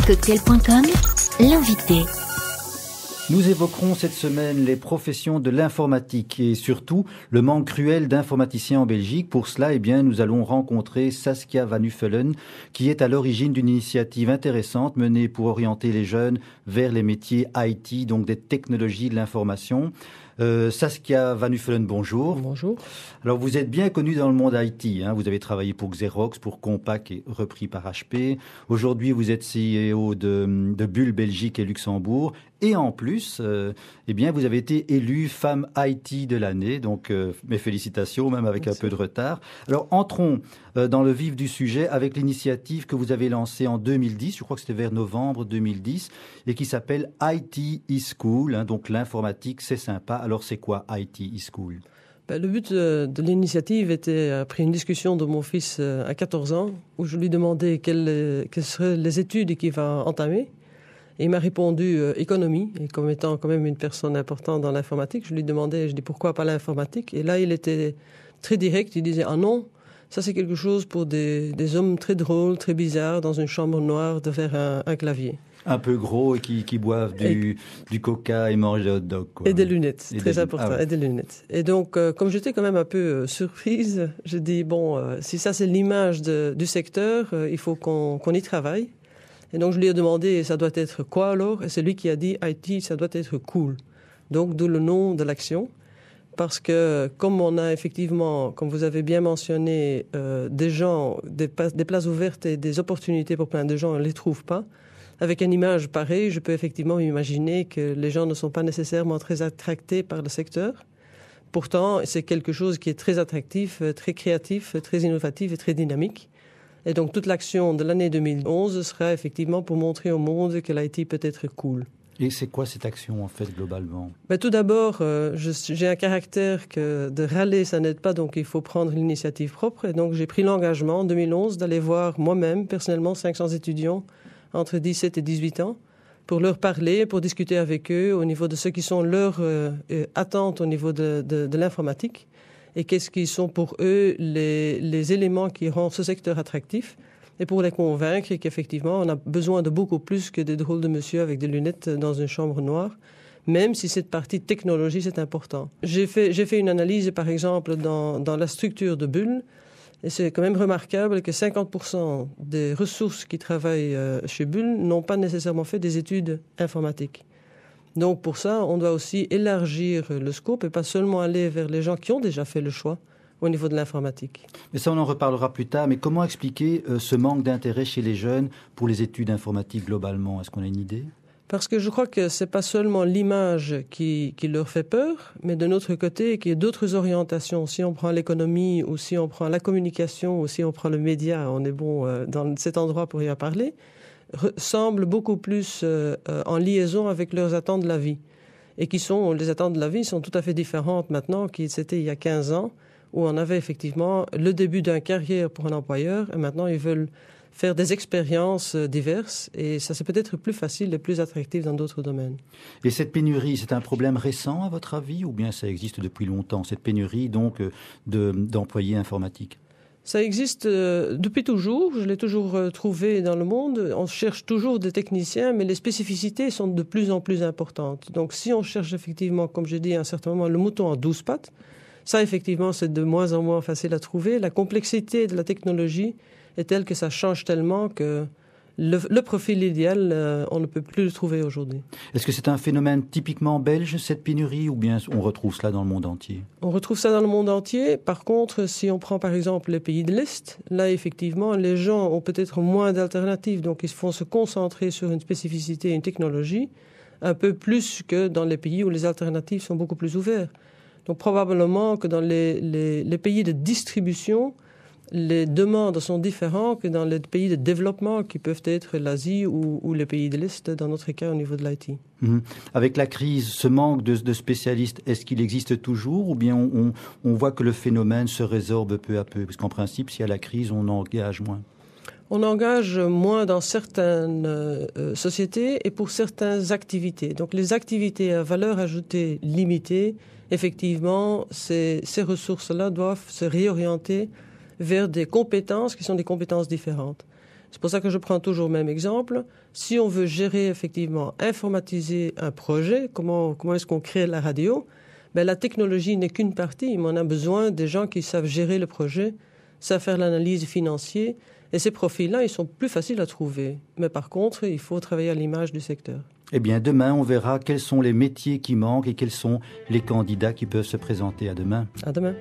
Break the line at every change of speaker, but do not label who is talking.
Cocktail.com, l'invité.
Nous évoquerons cette semaine les professions de l'informatique et surtout le manque cruel d'informaticiens en Belgique. Pour cela, nous allons rencontrer Saskia Van Uffelen, qui est à l'origine d'une initiative intéressante menée pour orienter les jeunes vers les métiers IT, donc des technologies de l'information. Saskia Van Uffelen, bonjour.
Bonjour.
Alors, vous êtes bien connue dans le monde IT. Vous avez travaillé pour Xerox, pour Compaq et repris par HP. Aujourd'hui, vous êtes CEO de Bull Belgique et Luxembourg. Et en plus, vous avez été élue femme IT de l'année. Donc, mes félicitations, même avec un peu de retard. Alors, entrons dans le vif du sujet avec l'initiative que vous avez lancée en 2010. Je crois que c'était vers novembre 2010 et qui s'appelle IT e-School. Donc, l'informatique, c'est sympa. Alors, c'est quoi IT e-School ?
Le but de l'initiative était, après une discussion de mon fils à 14 ans, où je lui demandais quelles seraient les études qu'il va entamer. Et il m'a répondu économie, et comme étant quand même une personne importante dans l'informatique, je lui demandais, pourquoi pas l'informatique ? Et là, il était très direct, il disait, ah non, ça c'est quelque chose pour des hommes très drôles, très bizarres, dans une chambre noire, derrière un clavier.
Un peu gros et qui boivent du coca et mangent des hot dogs. Quoi.
Et des lunettes, très important, et des lunettes. Et donc, comme j'étais quand même un peu surprise, j'ai dit, si ça c'est l'image du secteur, il faut qu'on y travaille. Et donc, je lui ai demandé, ça doit être quoi alors ? Et c'est lui qui a dit, IT, ça doit être cool. Donc, d'où le nom de l'action. Parce que, comme on a effectivement, comme vous avez bien mentionné, des gens, des places ouvertes et des opportunités pour plein de gens, on ne les trouve pas. Avec une image pareille, je peux effectivement imaginer que les gens ne sont pas nécessairement très attractés par le secteur. Pourtant, c'est quelque chose qui est très attractif, très créatif, très innovatif et très dynamique. Et donc, toute l'action de l'année 2011 sera effectivement pour montrer au monde que l'IT peut être cool.
Et c'est quoi cette action, en fait, globalement ?
Tout d'abord, j'ai un caractère que de râler, ça n'aide pas, donc il faut prendre l'initiative propre. Et donc, j'ai pris l'engagement en 2011 d'aller voir moi-même, personnellement, 500 étudiants entre 17 et 18 ans, pour leur parler, pour discuter avec eux au niveau de ce qui sont leurs attentes au niveau de l'informatique. Et qu'est-ce qui sont pour eux les éléments qui rendent ce secteur attractif, et pour les convaincre qu'effectivement, on a besoin de beaucoup plus que des drôles de monsieur avec des lunettes dans une chambre noire, même si cette partie technologie, c'est important. J'ai fait une analyse, par exemple, dans la structure de Bull, et c'est quand même remarquable que 50% des ressources qui travaillent chez Bull n'ont pas nécessairement fait des études informatiques. Donc pour ça, on doit aussi élargir le scope et pas seulement aller vers les gens qui ont déjà fait le choix au niveau de l'informatique.
Mais ça, on en reparlera plus tard. Mais comment expliquer ce manque d'intérêt chez les jeunes pour les études informatiques globalement ? Est-ce qu'on a une idée ?
Parce que je crois que c'est pas seulement l'image qui leur fait peur, mais de notre côté, qu'il y a d'autres orientations. Si on prend l'économie, ou si on prend la communication, ou si on prend le média, on est bon dans cet endroit pour y en parler, semblent beaucoup plus en liaison avec leurs attentes de la vie. Et les attentes de la vie sont tout à fait différentes maintenant qu'ils c'était il y a 15 ans, où on avait effectivement le début d'une carrière pour un employeur, et maintenant ils veulent faire des expériences diverses, et ça c'est peut-être plus facile et plus attractif dans d'autres domaines.
Et cette pénurie, c'est un problème récent à votre avis, ou bien ça existe depuis longtemps, cette pénurie donc d'employés informatiques ?
Ça existe depuis toujours, je l'ai toujours trouvé dans le monde. On cherche toujours des techniciens, mais les spécificités sont de plus en plus importantes. Donc si on cherche effectivement, comme j'ai dit à un certain moment, le mouton à 12 pattes, ça effectivement c'est de moins en moins facile à trouver. La complexité de la technologie est telle que ça change tellement que le profil idéal, on ne peut plus le trouver aujourd'hui.
Est-ce que c'est un phénomène typiquement belge, cette pénurie, ou bien on retrouve cela dans le monde entier ?
On retrouve ça dans le monde entier. Par contre, si on prend par exemple les pays de l'Est, là effectivement, les gens ont peut-être moins d'alternatives, donc ils vont se concentrer sur une spécificité, une technologie, un peu plus que dans les pays où les alternatives sont beaucoup plus ouvertes. Donc probablement que dans les pays de distribution, les demandes sont différentes que dans les pays de développement qui peuvent être l'Asie ou les pays de l'Est, dans notre cas au niveau de l'IT.
Avec la crise, ce manque de spécialistes, est-ce qu'il existe toujours, ou bien on voit que le phénomène se résorbe peu à peu ? Parce qu'en principe, s'il y a la crise, on engage moins.
On engage moins dans certaines sociétés et pour certaines activités. Donc les activités à valeur ajoutée limitée, effectivement, ces ressources-là doivent se réorienter vers des compétences qui sont des compétences différentes. C'est pour ça que je prends toujours le même exemple. Si on veut gérer effectivement, informatiser un projet, comment est-ce qu'on crée la radio? La technologie n'est qu'une partie, mais on a besoin des gens qui savent gérer le projet, savent faire l'analyse financière. Et ces profils-là, ils sont plus faciles à trouver. Mais par contre, il faut travailler à l'image du secteur.
Eh bien, demain, on verra quels sont les métiers qui manquent et quels sont les candidats qui peuvent se présenter. À demain.
À demain.